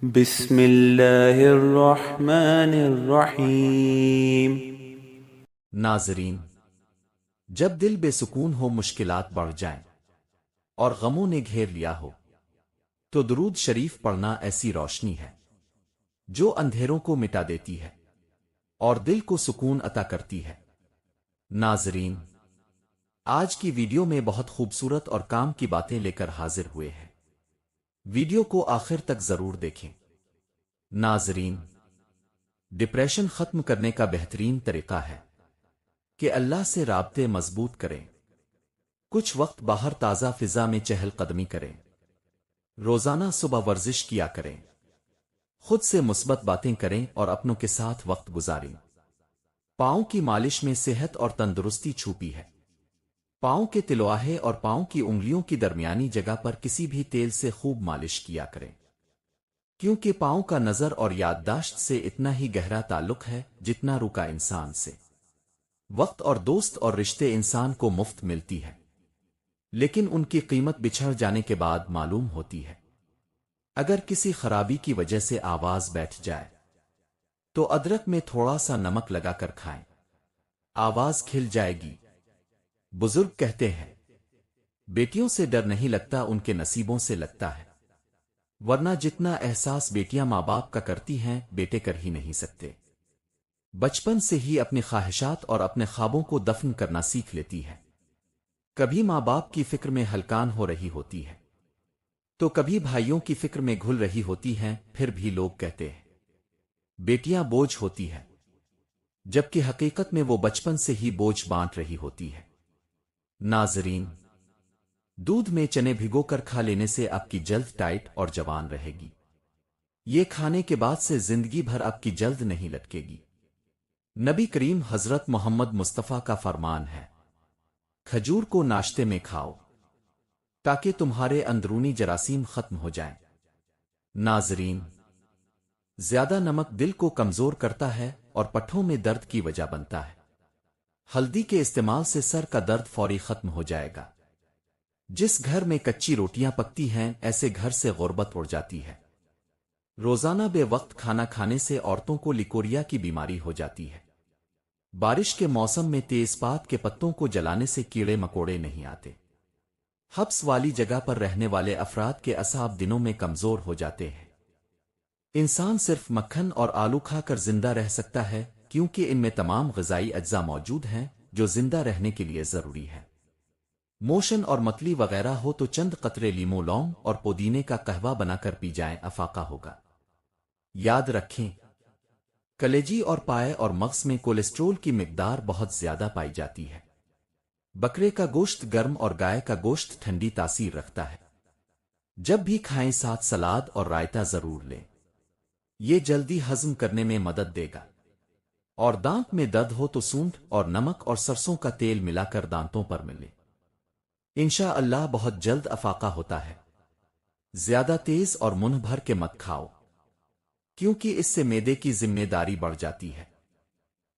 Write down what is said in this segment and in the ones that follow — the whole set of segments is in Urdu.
بسم اللہ الرحمن الرحیم۔ ناظرین، جب دل بے سکون ہو، مشکلات بڑھ جائیں اور غموں نے گھیر لیا ہو، تو درود شریف پڑھنا ایسی روشنی ہے جو اندھیروں کو مٹا دیتی ہے اور دل کو سکون عطا کرتی ہے۔ ناظرین، آج کی ویڈیو میں بہت خوبصورت اور کام کی باتیں لے کر حاضر ہوئے ہیں۔ ویڈیو کو آخر تک ضرور دیکھیں۔ ناظرین، ڈپریشن ختم کرنے کا بہترین طریقہ ہے کہ اللہ سے رابطے مضبوط کریں۔ کچھ وقت باہر تازہ فضا میں چہل قدمی کریں۔ روزانہ صبح ورزش کیا کریں۔ خود سے مثبت باتیں کریں اور اپنوں کے ساتھ وقت گزاریں۔ پاؤں کی مالش میں صحت اور تندرستی چھپی ہے۔ پاؤں کے تلواہے اور پاؤں کی انگلیوں کی درمیانی جگہ پر کسی بھی تیل سے خوب مالش کیا کریں، کیونکہ پاؤں کا نظر اور یادداشت سے اتنا ہی گہرا تعلق ہے جتنا روح کا انسان سے۔ وقت اور دوست اور رشتے انسان کو مفت ملتی ہے، لیکن ان کی قیمت بچھڑ جانے کے بعد معلوم ہوتی ہے۔ اگر کسی خرابی کی وجہ سے آواز بیٹھ جائے تو ادرک میں تھوڑا سا نمک لگا کر کھائیں، آواز کھل جائے گی۔ بزرگ کہتے ہیں، بیٹیوں سے ڈر نہیں لگتا، ان کے نصیبوں سے لگتا ہے، ورنہ جتنا احساس بیٹیاں ماں باپ کا کرتی ہیں بیٹے کر ہی نہیں سکتے۔ بچپن سے ہی اپنی خواہشات اور اپنے خوابوں کو دفن کرنا سیکھ لیتی ہے۔ کبھی ماں باپ کی فکر میں ہلکان ہو رہی ہوتی ہے تو کبھی بھائیوں کی فکر میں گھل رہی ہوتی ہیں، پھر بھی لوگ کہتے ہیں بیٹیاں بوجھ ہوتی ہے، جبکہ حقیقت میں وہ بچپن سے ہی بوجھ بانٹ رہی ہوتی ہے۔ ناظرین، دودھ میں چنے بھگو کر کھا لینے سے آپ کی جلد ٹائٹ اور جوان رہے گی۔ یہ کھانے کے بعد سے زندگی بھر آپ کی جلد نہیں لٹکے گی۔ نبی کریم حضرت محمد مصطفیٰ کا فرمان ہے، کھجور کو ناشتے میں کھاؤ تاکہ تمہارے اندرونی جراثیم ختم ہو جائیں۔ ناظرین، زیادہ نمک دل کو کمزور کرتا ہے اور پٹھوں میں درد کی وجہ بنتا ہے۔ ہلدی کے استعمال سے سر کا درد فوری ختم ہو جائے گا۔ جس گھر میں کچی روٹیاں پکتی ہیں، ایسے گھر سے غربت اڑ جاتی ہے۔ روزانہ بے وقت کھانا کھانے سے عورتوں کو لیکوریا کی بیماری ہو جاتی ہے۔ بارش کے موسم میں تیز پات کے پتوں کو جلانے سے کیڑے مکوڑے نہیں آتے۔ حبس والی جگہ پر رہنے والے افراد کے اعصاب دنوں میں کمزور ہو جاتے ہیں۔ انسان صرف مکھن اور آلو کھا کر زندہ رہ سکتا ہے، کیونکہ ان میں تمام غذائی اجزاء موجود ہیں جو زندہ رہنے کے لیے ضروری ہے۔ موشن اور متلی وغیرہ ہو تو چند قطرے لیمو، لونگ اور پودینے کا قہوہ بنا کر پی جائیں، افاقہ ہوگا۔ یاد رکھیں، کلیجی اور پائے اور مغز میں کولیسٹرول کی مقدار بہت زیادہ پائی جاتی ہے۔ بکرے کا گوشت گرم اور گائے کا گوشت ٹھنڈی تاثیر رکھتا ہے۔ جب بھی کھائیں ساتھ سلاد اور رائتا ضرور لیں، یہ جلدی ہضم کرنے میں مدد دے گا۔ اور دانت میں درد ہو تو سونڈ اور نمک اور سرسوں کا تیل ملا کر دانتوں پر ملے، انشاءاللہ بہت جلد افاقہ ہوتا ہے۔ زیادہ تیز اور منہ بھر کے مت کھاؤ، کیونکہ اس سے معدے کی ذمہ داری بڑھ جاتی ہے۔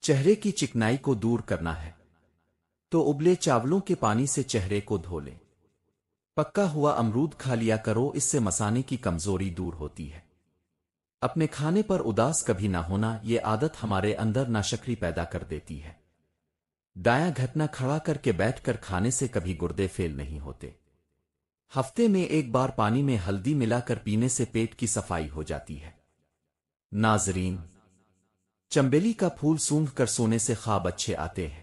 چہرے کی چکنائی کو دور کرنا ہے تو ابلے چاولوں کے پانی سے چہرے کو دھو لیں۔ پکا ہوا امرود کھا لیا کرو، اس سے مثانے کی کمزوری دور ہوتی ہے۔ اپنے کھانے پر اداس کبھی نہ ہونا، یہ عادت ہمارے اندر ناشکری پیدا کر دیتی ہے۔ دایاں گھٹنا کھڑا کر کے بیٹھ کر کھانے سے کبھی گردے فیل نہیں ہوتے۔ ہفتے میں ایک بار پانی میں ہلدی ملا کر پینے سے پیٹ کی صفائی ہو جاتی ہے۔ ناظرین، چنبیلی کا پھول سونگھ کر سونے سے خواب اچھے آتے ہیں۔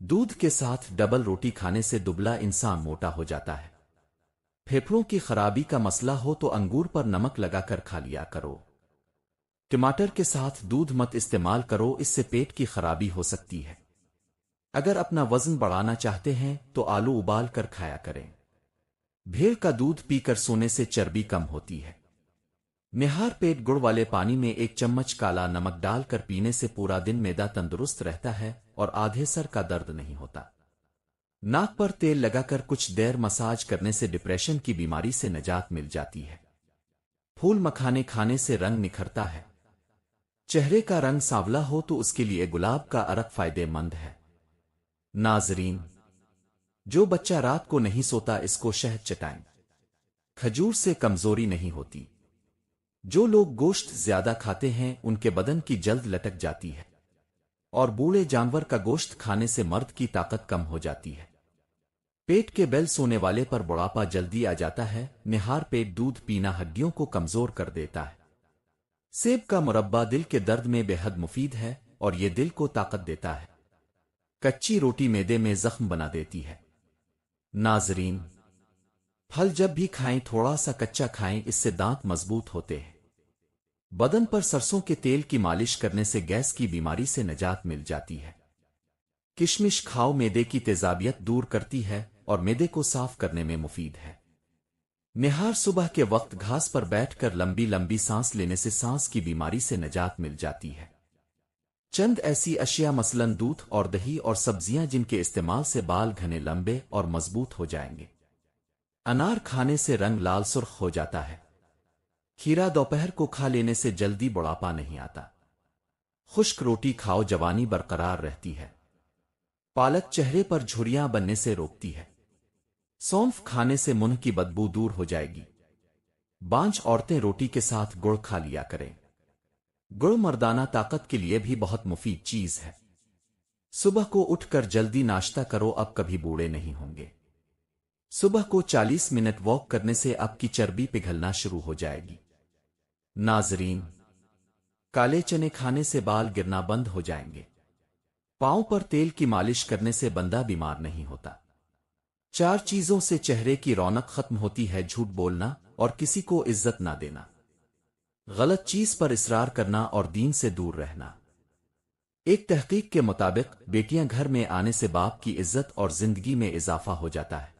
دودھ کے ساتھ ڈبل روٹی کھانے سے دبلا انسان موٹا ہو جاتا ہے۔ پھیپھڑوں کی خرابی کا مسئلہ ہو تو انگور پر نمک لگا کر کھا لیا کرو۔ ٹماٹر کے ساتھ دودھ مت استعمال کرو، اس سے پیٹ کی خرابی ہو سکتی ہے۔ اگر اپنا وزن بڑھانا چاہتے ہیں تو آلو ابال کر کھایا کریں۔ بھیڑ کا دودھ پی کر سونے سے چربی کم ہوتی ہے۔ نہار پیٹ گڑ والے پانی میں ایک چمچ کالا نمک ڈال کر پینے سے پورا دن معدہ تندرست رہتا ہے اور آدھے سر کا درد نہیں ہوتا۔ ناک پر تیل لگا کر کچھ دیر مساج کرنے سے ڈپریشن کی بیماری سے نجات مل جاتی ہے۔ پھول مکھانے کھانے سے رنگ نکھرتا ہے۔ چہرے کا رنگ سانولا ہو تو اس کے لیے گلاب کا عرق فائدہ مند ہے۔ ناظرین، جو بچہ رات کو نہیں سوتا اس کو شہد چٹائیں، کھجور سے کمزوری نہیں ہوتی۔ جو لوگ گوشت زیادہ کھاتے ہیں ان کے بدن کی جلد لٹک جاتی ہے، اور بوڑھے جانور کا گوشت کھانے سے مرد کی طاقت کم ہو جاتی ہے۔ پیٹ کے بیل سونے والے پر بڑھاپا جلدی آ جاتا ہے۔ نہار پیٹ دودھ پینا ہڈیوں کو کمزور کر دیتا ہے۔ سیب کا مربع دل کے درد میں بے حد مفید ہے اور یہ دل کو طاقت دیتا ہے۔ کچی روٹی معدے میں زخم بنا دیتی ہے۔ ناظرین، پھل جب بھی کھائیں تھوڑا سا کچا کھائیں، اس سے دانت مضبوط ہوتے ہیں۔ بدن پر سرسوں کے تیل کی مالش کرنے سے گیس کی بیماری سے نجات مل جاتی ہے۔ کشمش کھاؤ، معدے کی تیزابیت دور کرتی ہے اور معدے کو صاف کرنے میں مفید ہے۔ نہار صبح کے وقت گھاس پر بیٹھ کر لمبی لمبی سانس لینے سے سانس کی بیماری سے نجات مل جاتی ہے۔ چند ایسی اشیاء مثلاً دودھ اور دہی اور سبزیاں جن کے استعمال سے بال گھنے لمبے اور مضبوط ہو جائیں گے۔ انار کھانے سے رنگ لال سرخ ہو جاتا ہے۔ کھیرا دوپہر کو کھا لینے سے جلدی بڑھاپا نہیں آتا۔ خشک روٹی کھاؤ، جوانی برقرار رہتی ہے۔ پالک چہرے پر جھریاں بننے سے روکتی ہے۔ سونف کھانے سے منہ کی بدبو دور ہو جائے گی۔ بانجھ عورتیں روٹی کے ساتھ گڑ کھا لیا کریں۔ گڑ مردانہ طاقت کے لیے بھی بہت مفید چیز ہے۔ صبح کو اٹھ کر جلدی ناشتہ کرو، اب کبھی بوڑھے نہیں ہوں گے۔ صبح کو 40 منٹ واک کرنے سے اب کی چربی پگھلنا شروع ہو جائے گی۔ ناظرین، کالے چنے کھانے سے بال گرنا بند ہو جائیں گے۔ پاؤں پر تیل کی مالش کرنے سے بندہ بیمار نہیں ہوتا۔ 4 چیزوں سے چہرے کی رونق ختم ہوتی ہے: جھوٹ بولنا اور کسی کو عزت نہ دینا، غلط چیز پر اصرار کرنا اور دین سے دور رہنا۔ ایک تحقیق کے مطابق بیٹیاں گھر میں آنے سے باپ کی عزت اور زندگی میں اضافہ ہو جاتا ہے۔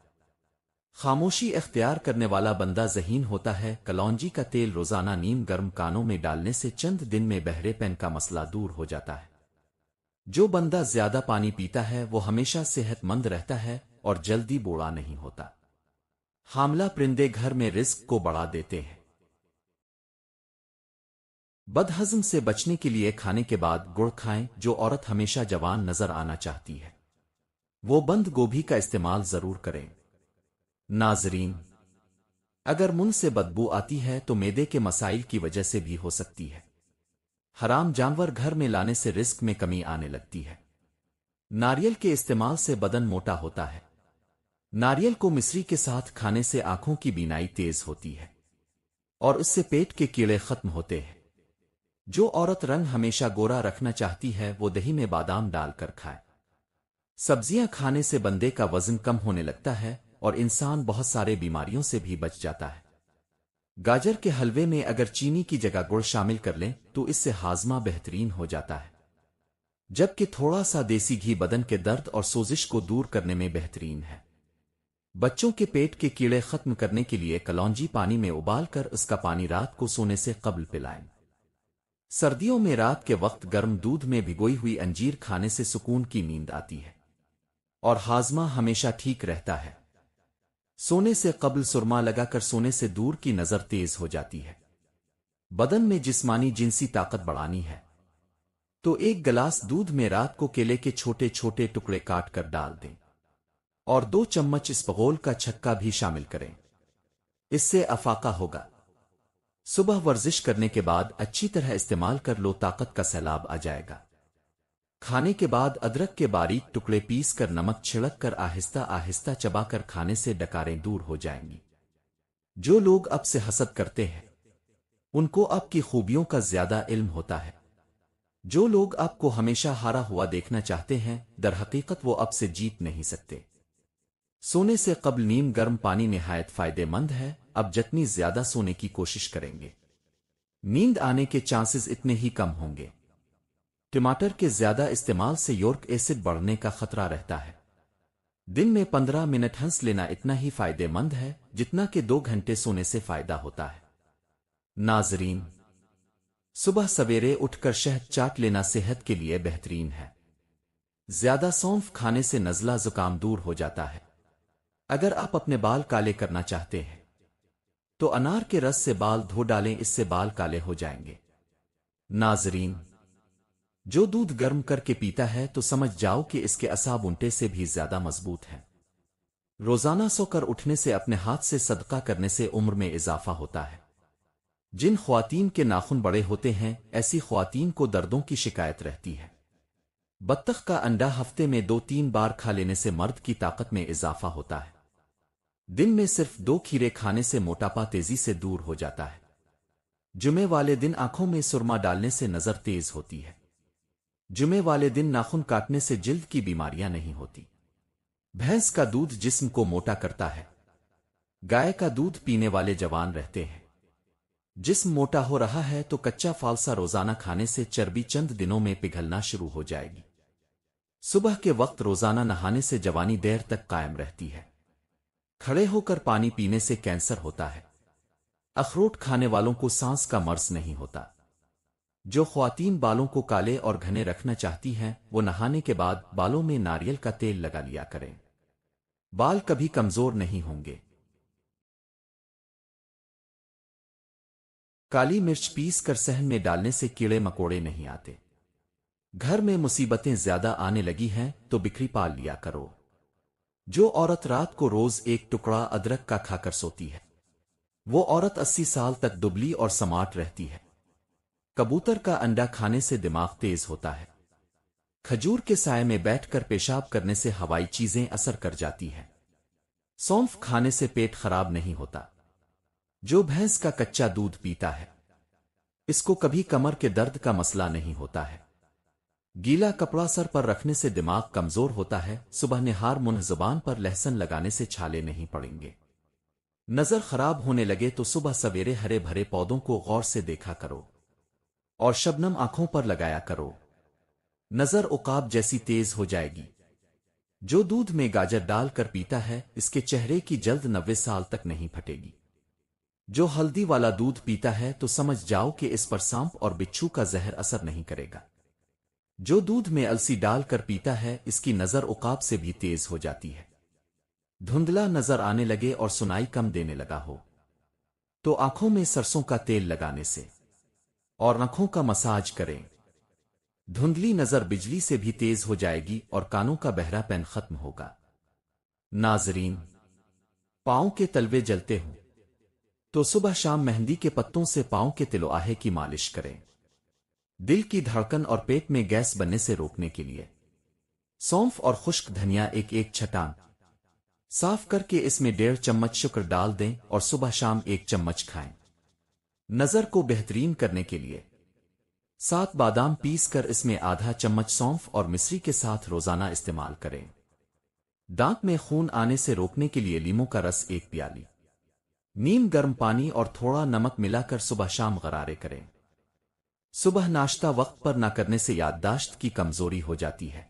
خاموشی اختیار کرنے والا بندہ ذہین ہوتا ہے۔ کلونجی کا تیل روزانہ نیم گرم کانوں میں ڈالنے سے چند دن میں بہرے پن کا مسئلہ دور ہو جاتا ہے۔ جو بندہ زیادہ پانی پیتا ہے وہ ہمیشہ صحت مند رہتا ہے اور جلدی بوڑھا نہیں ہوتا۔ حاملہ پرندے گھر میں رزق کو بڑھا دیتے ہیں۔ بد ہضم سے بچنے کے لیے کھانے کے بعد گڑ کھائیں۔ جو عورت ہمیشہ جوان نظر آنا چاہتی ہے وہ بند گوبھی کا استعمال ضرور کریں۔ ناظرین، اگر منہ سے بدبو آتی ہے تو معدے کے مسائل کی وجہ سے بھی ہو سکتی ہے۔ حرام جانور گھر میں لانے سے رزق میں کمی آنے لگتی ہے۔ ناریل کے استعمال سے بدن موٹا ہوتا ہے۔ ناریل کو مصری کے ساتھ کھانے سے آنکھوں کی بینائی تیز ہوتی ہے اور اس سے پیٹ کے کیڑے ختم ہوتے ہیں۔ جو عورت رنگ ہمیشہ گورا رکھنا چاہتی ہے وہ دہی میں بادام ڈال کر کھائے۔ سبزیاں کھانے سے بندے کا وزن کم ہونے لگتا ہے اور انسان بہت سارے بیماریوں سے بھی بچ جاتا ہے۔ گاجر کے حلوے میں اگر چینی کی جگہ گڑ شامل کر لیں تو اس سے ہاضمہ بہترین ہو جاتا ہے، جبکہ تھوڑا سا دیسی گھی بدن کے درد اور سوزش کو دور کرنے میں بہترین ہے۔ بچوں کے پیٹ کے کیڑے ختم کرنے کے لیے کلونجی پانی میں ابال کر اس کا پانی رات کو سونے سے قبل پلائیں۔ سردیوں میں رات کے وقت گرم دودھ میں بھگوئی ہوئی انجیر کھانے سے سکون کی نیند آتی ہے اور ہاضمہ ہمیشہ ٹھیک رہتا ہے۔ سونے سے قبل سرما لگا کر سونے سے دور کی نظر تیز ہو جاتی ہے۔ بدن میں جسمانی جنسی طاقت بڑھانی ہے تو ایک گلاس دودھ میں رات کو کیلے کے چھوٹے چھوٹے ٹکڑے کاٹ کر ڈال دیں اور 2 چمچ اسپغول کا چھکا بھی شامل کریں۔ اس سے افاقہ ہوگا۔ صبح ورزش کرنے کے بعد اچھی طرح استعمال کر لو، طاقت کا سیلاب آ جائے گا۔ کھانے کے بعد ادرک کے باریک ٹکڑے پیس کر نمک چھڑک کر آہستہ آہستہ چبا کر کھانے سے ڈکاریں دور ہو جائیں گی۔ جو لوگ اب سے حسد کرتے ہیں ان کو اب کی خوبیوں کا زیادہ علم ہوتا ہے۔ جو لوگ آپ کو ہمیشہ ہارا ہوا دیکھنا چاہتے ہیں در حقیقت وہ اب سے جیت نہیں سکتے۔ سونے سے قبل نیم گرم پانی نہایت فائدہ مند ہے۔ اب جتنی زیادہ سونے کی کوشش کریں گے نیند آنے کے چانسز اتنے ہی کم ہوں گے۔ ٹماٹر کے زیادہ استعمال سے یورک ایسڈ بڑھنے کا خطرہ رہتا ہے۔ دن میں 15 منٹ ہنس لینا اتنا ہی فائدہ مند ہے جتنا کہ 2 گھنٹے سونے سے فائدہ ہوتا ہے۔ ناظرین، صبح سویرے اٹھ کر شہد چاٹ لینا صحت کے لیے بہترین ہے۔ زیادہ سونف کھانے سے نزلہ زکام دور ہو جاتا ہے۔ اگر آپ اپنے بال کالے کرنا چاہتے ہیں تو انار کے رس سے بال دھو ڈالیں، اس سے بال کالے ہو جائیں گے۔ ناظرین، جو دودھ گرم کر کے پیتا ہے تو سمجھ جاؤ کہ اس کے اعصاب انٹے سے بھی زیادہ مضبوط ہیں۔ روزانہ سو کر اٹھنے سے اپنے ہاتھ سے صدقہ کرنے سے عمر میں اضافہ ہوتا ہے۔ جن خواتین کے ناخن بڑے ہوتے ہیں ایسی خواتین کو دردوں کی شکایت رہتی ہے۔ بطخ کا انڈا ہفتے میں 2-3 بار کھا لینے سے مرد کی طاقت میں اضافہ ہوتا ہے۔ دن میں صرف 2 کھیرے کھانے سے موٹاپا تیزی سے دور ہو جاتا ہے۔ جمعے والے دن آنکھوں میں سرما ڈالنے سے نظر تیز ہوتی ہے۔ جمعے والے دن ناخن کاٹنے سے جلد کی بیماریاں نہیں ہوتی۔ بھینس کا دودھ جسم کو موٹا کرتا ہے۔ گائے کا دودھ پینے والے جوان رہتے ہیں۔ جسم موٹا ہو رہا ہے تو کچا فالسا روزانہ کھانے سے چربی چند دنوں میں پگھلنا شروع ہو جائے گی۔ صبح کے وقت روزانہ نہانے سے جوانی دیر تک قائم رہتی ہے۔ کھڑے ہو کر پانی پینے سے کینسر ہوتا ہے۔ اخروٹ کھانے والوں کو سانس کا مرض نہیں ہوتا۔ جو خواتین بالوں کو کالے اور گھنے رکھنا چاہتی ہیں وہ نہانے کے بعد بالوں میں ناریل کا تیل لگا لیا کریں۔ بال کبھی کمزور نہیں ہوں گے۔ کالی مرچ پیس کر صحن میں ڈالنے سے کیڑے مکوڑے نہیں آتے۔ گھر میں مصیبتیں زیادہ آنے لگی ہیں تو بکری پال لیا کرو۔ جو عورت رات کو روز ایک ٹکڑا ادرک کا کھا کر سوتی ہے وہ عورت 80 سال تک دبلی اور سمارٹ رہتی ہے۔ کبوتر کا انڈا کھانے سے دماغ تیز ہوتا ہے۔ کھجور کے سائے میں بیٹھ کر پیشاب کرنے سے ہوائی چیزیں اثر کر جاتی ہیں۔ سونف کھانے سے پیٹ خراب نہیں ہوتا۔ جو بھینس کا کچا دودھ پیتا ہے اس کو کبھی کمر کے درد کا مسئلہ نہیں ہوتا ہے۔ گیلا کپڑا سر پر رکھنے سے دماغ کمزور ہوتا ہے۔ صبح نہار منہ زبان پر لہسن لگانے سے چھالے نہیں پڑیں گے۔ نظر خراب ہونے لگے تو صبح سویرے ہرے بھرے پودوں کو غور سے دیکھا کرو اور شبنم آنکھوں پر لگایا کرو۔ نظر عقاب جیسی تیز ہو جائے گی۔ جو دودھ میں گاجر ڈال کر پیتا ہے اس کے چہرے کی جلد 90 سال تک نہیں پھٹے گی۔ جو ہلدی والا دودھ پیتا ہے تو سمجھ جاؤ کہ اس پر سانپ اور بچھو کا زہر اثر نہیں کرے گا۔ جو دودھ میں السی ڈال کر پیتا ہے اس کی نظر عقاب سے بھی تیز ہو جاتی ہے۔ دھندلا نظر آنے لگے اور سنائی کم دینے لگا ہو تو آنکھوں میں سرسوں کا تیل لگانے سے اور آنکھوں کا مساج کریں۔ دھندلی نظر بجلی سے بھی تیز ہو جائے گی اور کانوں کا بہرا پن ختم ہوگا۔ ناظرین، پاؤں کے تلوے جلتے ہوں تو صبح شام مہندی کے پتوں سے پاؤں کے تلوآہے کی مالش کریں۔ دل کی دھڑکن اور پیٹ میں گیس بننے سے روکنے کے لیے سونف اور خشک دھنیا ایک چھٹان صاف کر کے اس میں 1.5 چمچ شکر ڈال دیں اور صبح شام 1 چمچ کھائیں۔ نظر کو بہترین کرنے کے لیے 7 بادام پیس کر اس میں آدھا چمچ سونف اور مصری کے ساتھ روزانہ استعمال کریں۔ دانت میں خون آنے سے روکنے کے لیے لیموں کا رس 1 پیالی نیم گرم پانی اور تھوڑا نمک ملا کر صبح شام غرارے کریں۔ صبح ناشتہ وقت پر نہ کرنے سے یادداشت کی کمزوری ہو جاتی ہے۔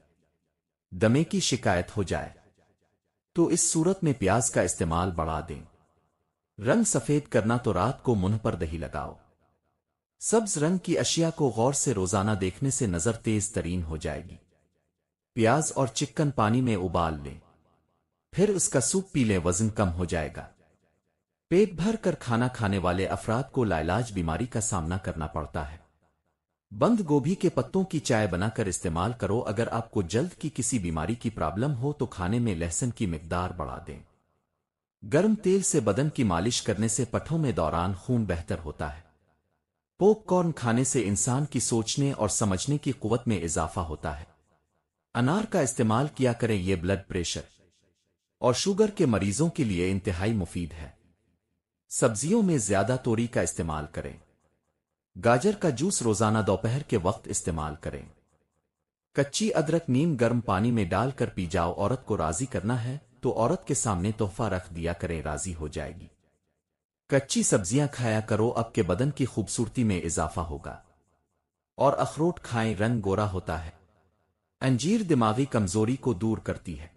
دمے کی شکایت ہو جائے تو اس صورت میں پیاز کا استعمال بڑھا دیں۔ رنگ سفید کرنا تو رات کو منہ پر دہی لگاؤ۔ سبز رنگ کی اشیاء کو غور سے روزانہ دیکھنے سے نظر تیز ترین ہو جائے گی۔ پیاز اور چکن پانی میں ابال لیں، پھر اس کا سوپ پی لیں، وزن کم ہو جائے گا۔ پیٹ بھر کر کھانا کھانے والے افراد کو لاعلاج بیماری کا سامنا کرنا پڑتا ہے۔ بند گوبھی کے پتوں کی چائے بنا کر استعمال کرو۔ اگر آپ کو جلد کی کسی بیماری کی پرابلم ہو تو کھانے میں لہسن کی مقدار بڑھا دیں۔ گرم تیل سے بدن کی مالش کرنے سے پٹھوں میں دوران خون بہتر ہوتا ہے۔ پوپ کارن کھانے سے انسان کی سوچنے اور سمجھنے کی قوت میں اضافہ ہوتا ہے۔ انار کا استعمال کیا کریں، یہ بلڈ پریشر اور شوگر کے مریضوں کے لیے انتہائی مفید ہے۔ سبزیوں میں زیادہ توری کا استعمال کریں۔ گاجر کا جوس روزانہ دوپہر کے وقت استعمال کریں۔ کچی ادرک نیم گرم پانی میں ڈال کر پی جاؤ۔ عورت کو راضی کرنا ہے تو عورت کے سامنے تحفہ رکھ دیا کریں، راضی ہو جائے گی۔ کچی سبزیاں کھایا کرو، اب کے بدن کی خوبصورتی میں اضافہ ہوگا۔ اور اخروٹ کھائیں، رنگ گورا ہوتا ہے۔ انجیر دماغی کمزوری کو دور کرتی ہے۔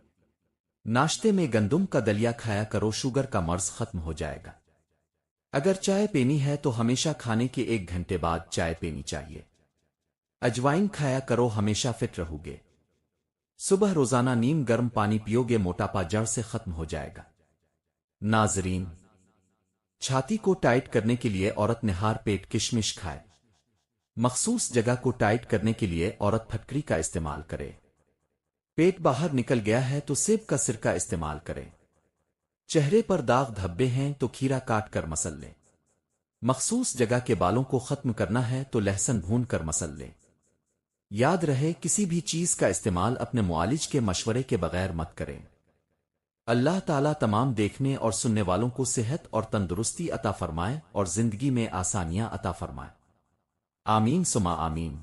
ناشتے میں گندم کا دلیا کھایا کرو، شوگر کا مرض ختم ہو جائے گا۔ اگر چائے پینی ہے تو ہمیشہ کھانے کے 1 گھنٹے بعد چائے پینی چاہیے۔ اجوائن کھایا کرو، ہمیشہ فٹ رہو گے۔ صبح روزانہ نیم گرم پانی پیو گے، موٹاپا جڑ سے ختم ہو جائے گا۔ ناظرین، چھاتی کو ٹائٹ کرنے کے لیے عورت نہار پیٹ کشمش کھائے۔ مخصوص جگہ کو ٹائٹ کرنے کے لیے عورت پھٹکری کا استعمال کرے۔ پیٹ باہر نکل گیا ہے تو سیب کا سرکہ استعمال کریں۔ چہرے پر داغ دھبے ہیں تو کھیرا کاٹ کر مسل لیں۔ مخصوص جگہ کے بالوں کو ختم کرنا ہے تو لہسن بھون کر مسل لیں۔ یاد رہے کسی بھی چیز کا استعمال اپنے معالج کے مشورے کے بغیر مت کریں۔ اللہ تعالیٰ تمام دیکھنے اور سننے والوں کو صحت اور تندرستی عطا فرمائے اور زندگی میں آسانیاں عطا فرمائے۔ آمین سما آمین۔